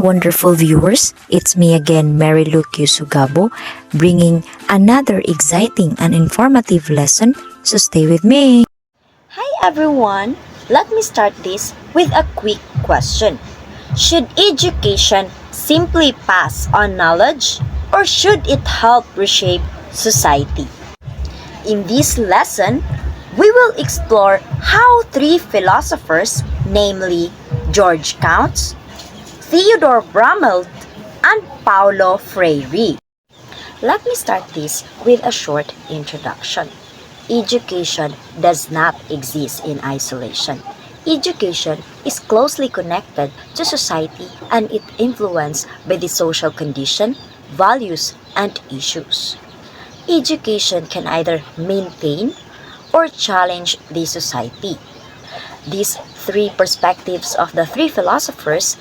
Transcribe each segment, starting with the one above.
wonderful viewers. It's me again, Mary Lucio Sugabo, bringing another exciting and informative lesson, so stay with me. Hi everyone! Let me start this with a quick question. Should education simply pass on knowledge or should it help reshape society? In this lesson, we will explore how three philosophers, namely George Counts, Theodore Bramelt, and Paulo Freire. Let me start this with a short introduction. Education does not exist in isolation. Education is closely connected to society and it influenced by the social condition, values, and issues. Education can either maintain or challenge the society. These three perspectives of the three philosophers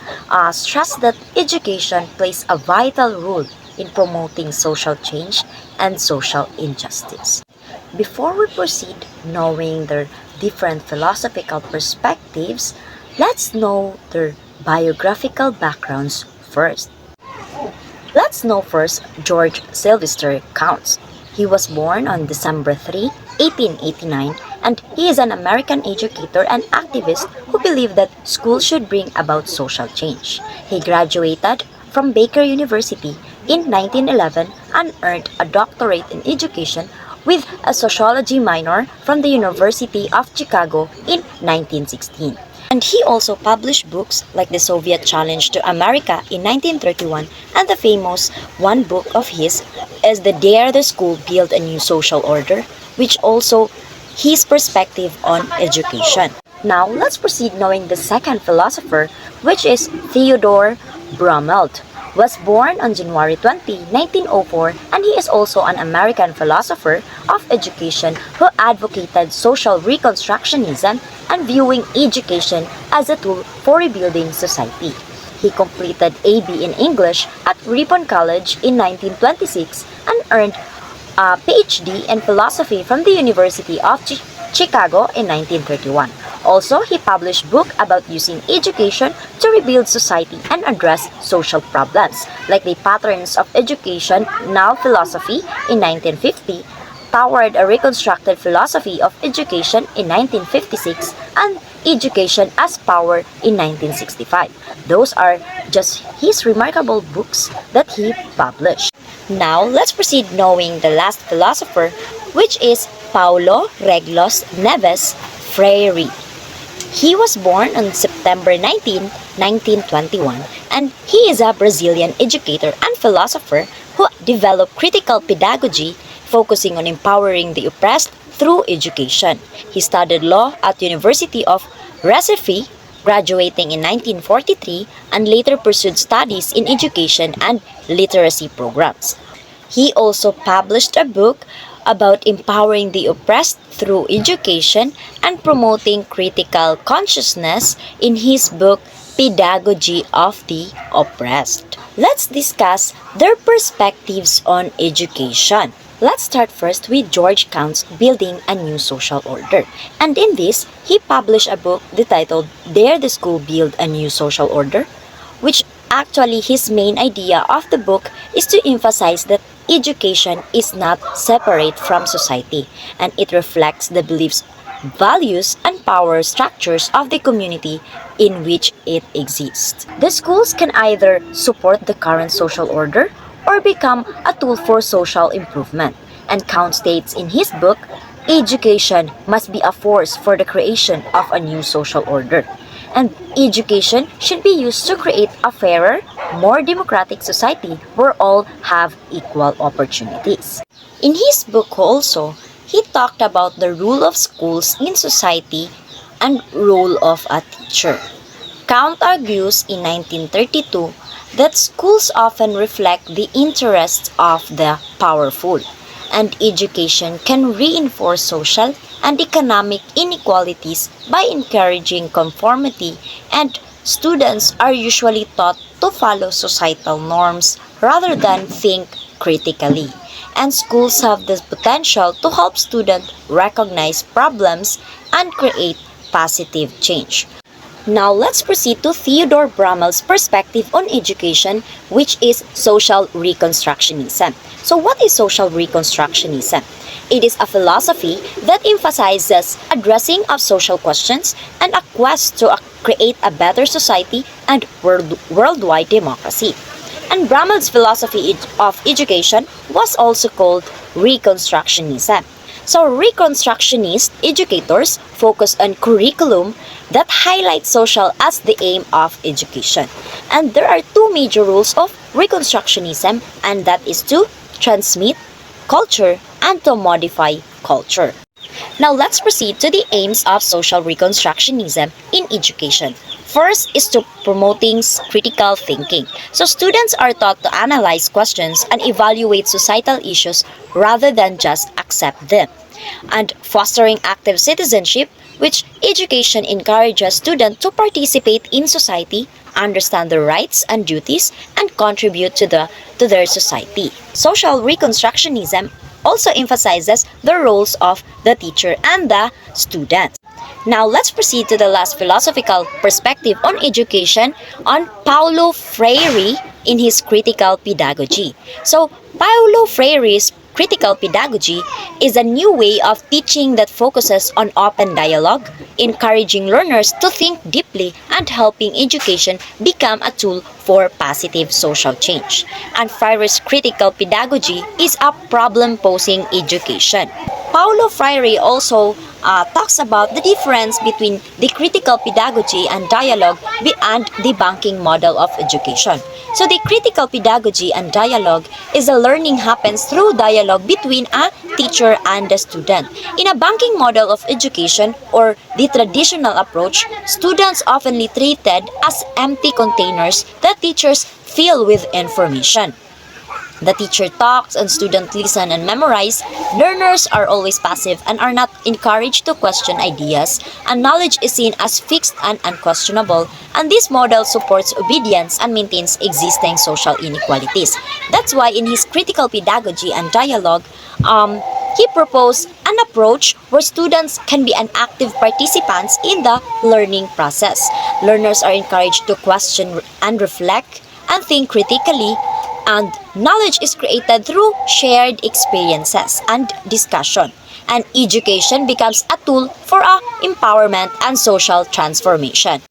stress that education plays a vital role in promoting social change and social injustice. Before we proceed knowing their different philosophical perspectives, let's know their biographical backgrounds first. Let's know first George Sylvester Counts. He was born on December 3, 1889, and he is an American educator and activist who believed that schools should bring about social change. He graduated from Baker University in 1911 and earned a doctorate in education with a sociology minor from the University of Chicago in 1916. And he also published books like The Soviet Challenge to America in 1931 and the famous one book of his is The Dare the School Build a New Social Order, which also his perspective on education. Now, let's proceed knowing the second philosopher, which is Theodore Bramelt. Was born on January 20, 1904, and he is also an American philosopher of education who advocated social reconstructionism and viewing education as a tool for rebuilding society. He completed AB in English at Ripon College in 1926 and earned a PhD in philosophy from the University of Chicago in 1931. Also, he published books about using education to rebuild society and address social problems, like the Patterns of Education, Now Philosophy in 1950, Toward a Reconstructed Philosophy of Education in 1956, and Education as Power in 1965. Those are just his remarkable books that he published. Now, let's proceed knowing the last philosopher, which is Paulo Reglos Neves Freire. He was born on September 19, 1921, and he is a Brazilian educator and philosopher who developed critical pedagogy focusing on empowering the oppressed through education. He studied law at University of Recife, graduating in 1943, and later pursued studies in education and literacy programs. He also published a book about empowering the oppressed through education and promoting critical consciousness in his book Pedagogy of the Oppressed. Let's discuss their perspectives on education. Let's start first with George Counts' Building a New Social Order. And in this, he published a book titled Dare the School Build a New Social Order, which actually his main idea of the book is to emphasize that education is not separate from society and it reflects the beliefs, values, and power structures of the community in which it exists. The schools can either support the current social order or become a tool for social improvement. And Count states in his book, education must be a force for the creation of a new social order. And education should be used to create a fairer, more democratic society where all have equal opportunities. In his book also, he talked about the role of schools in society and role of a teacher. Count argues in 1932 that schools often reflect the interests of the powerful, and education can reinforce social and economic inequalities by encouraging conformity, and students are usually taught to follow societal norms rather than think critically. And schools have the potential to help students recognize problems and create positive change. Now let's proceed to Theodore Bramell's perspective on education, which is social reconstructionism. So what is social reconstructionism? It is a philosophy that emphasizes addressing of social questions and a quest to create a better society and worldwide democracy. And Bramell's philosophy of education was also called Reconstructionism. So Reconstructionist educators focus on curriculum that highlight social as the aim of education. And there are two major rules of Reconstructionism, and that is to transmit culture and to modify culture. Now let's proceed to the aims of social reconstructionism in education. First is to promoting critical thinking. So students are taught to analyze questions and evaluate societal issues rather than just accept them. And fostering active citizenship, which education encourages students to participate in society, understand their rights and duties, and contribute to their society. Social reconstructionism also emphasizes the roles of the teacher and the student. Now let's proceed to the last philosophical perspective on education on Paulo Freire in his critical pedagogy. So Paulo Freire's critical pedagogy is a new way of teaching that focuses on open dialogue, encouraging learners to think deeply and helping education become a tool for positive social change. And Freire's critical pedagogy is a problem-posing education. Paulo Freire also talks about the difference between the critical pedagogy and dialogue and the banking model of education. So the critical pedagogy and dialogue is a learning happens through dialogue between a teacher and the student. In a banking model of education or the traditional approach, students often treated as empty containers that teachers fill with information. The teacher talks and students listen and memorize. Learners are always passive and are not encouraged to question ideas, and knowledge is seen as fixed and unquestionable, and this model supports obedience and maintains existing social inequalities. That's why in his critical pedagogy and dialogue, he proposed an approach where students can be an active participants in the learning process. Learners are encouraged to question and reflect and think critically, and knowledge is created through shared experiences and discussion. And education becomes a tool for empowerment and social transformation.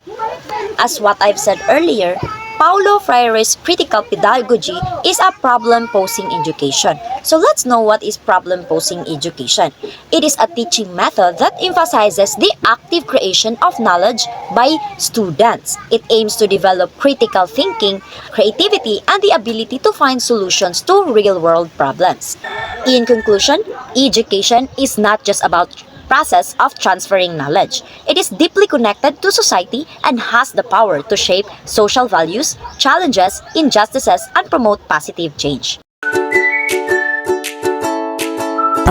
As what I've said earlier, Paulo Freire's critical pedagogy is a problem-posing education. So let's know what is problem-posing education. It is a teaching method that emphasizes the active creation of knowledge by students. It aims to develop critical thinking, creativity, and the ability to find solutions to real-world problems. In conclusion, education is not just about process of transferring knowledge. It is deeply connected to society and has the power to shape social values, challenges injustices, and promote positive change.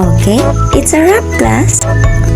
Okay, it's a wrap, class.